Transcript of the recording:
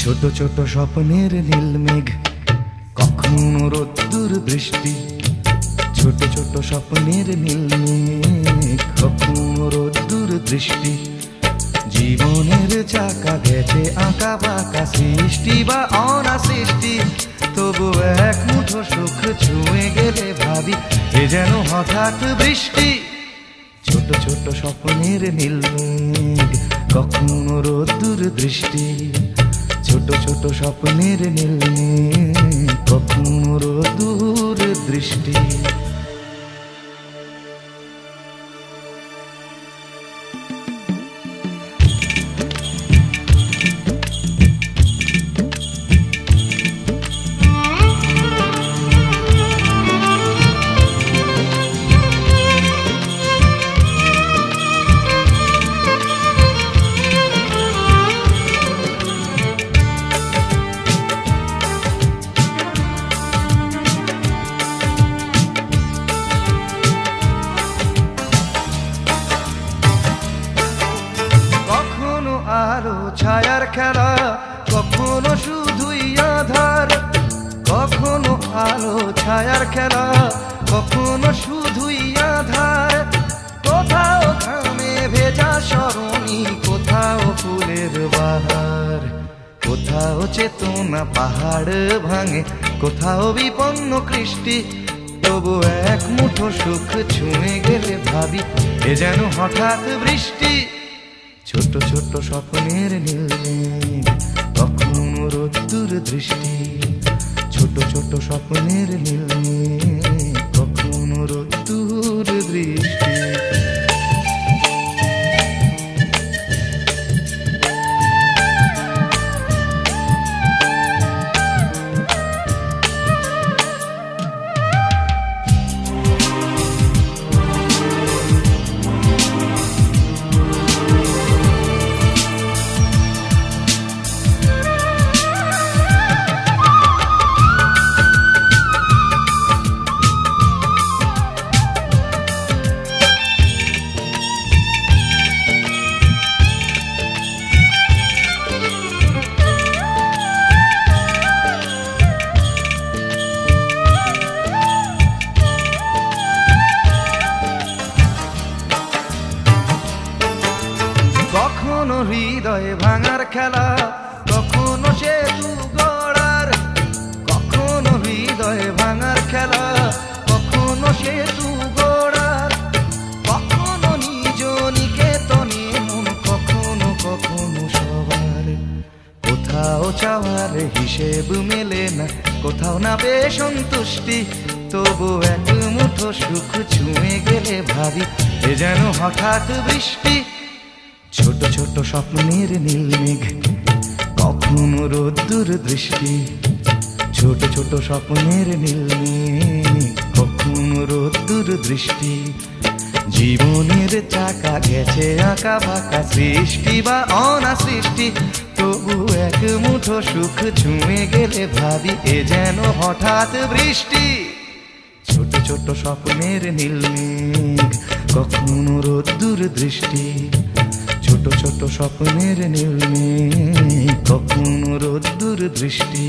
ছোট ছোট স্বপ্নের নীল মেঘ, কখনো রোদ্দুর বৃষ্টি। ছোট ছোট স্বপ্নের নীল মেঘ, কখনো রোদ্দুর দৃষ্টি। জীবনের চাকা গেছে আঁকা বাঁকা, সৃষ্টি বা অনাসৃষ্টি। তবু এক মুঠো সুখ ছুঁয়ে গেলে ভাবি এ যেন হঠাৎ বৃষ্টি। ছোট ছোট স্বপ্নের নীল মেঘ, কখনো রোদ্দুর দৃষ্টি। ছোট ছোট স্বপ্নের নীল মেঘ, কখনো রোদ্দুর দৃষ্টি। আলো ছায়ার খেলা, কখনো শুধুই আধার। কখনো আলো ছায়ার খেলা, কখনো শুধুই আধার। কোথাও ঘামে ভেজা সরণি, কোথাও ফুলের বাহার। কোথাও চেতনা পাহাড় ভাঙে, কোথাও বিপন্ন কৃষ্টি। তবু এক মুঠো সুখ ছুঁয়ে গেলে ভাবি এ যেন হঠাৎ বৃষ্টি। ছোট ছোট স্বপ্নের নীল মেঘ, কখনো রোদ্দুর দৃষ্টি। ছোট ছোট স্বপ্নের নীল মেঘ, কখনো রোদ্দুর দৃষ্টি। কখনো হৃদয় ভাঙার খেলা, কখনো সেতু গড়ার। কখনো হৃদয় ভাঙার খেলা, কখনো সেতু গড়ার। কখনো নিজ নিকেতনে মন, কখনো কখনো সবার। কোথাও চাওয়ার হিসেব মেলে না, কোথাও না পেয়ে সন্তুষ্টি। তবু এক মুঠো সুখ ছুঁয়ে গেলে ভাবি এ যেন হঠাৎ বৃষ্টি। ছোট ছোট স্বপ্নের নীল মেঘ, কখনো রোদ্দুর দৃষ্টি। ছোট ছোট স্বপ্নের নীল মেঘ, কখনো রোদ্দুর দৃষ্টি। জীবনের চাকা গেছে আঁকা বাঁকা, সৃষ্টি বা অনাসৃষ্টি। তবু এক মুঠো সুখ ছুঁয়ে গেলে ভাবি এ যেন হঠাৎ বৃষ্টি। ছোট ছোট স্বপ্নের নীল মেঘ, কখনো রোদ্দুর দৃষ্টি। ছোট ছোট স্বপ্নের নীল মেঘ, কখনো রোদ্দুর দৃষ্টি।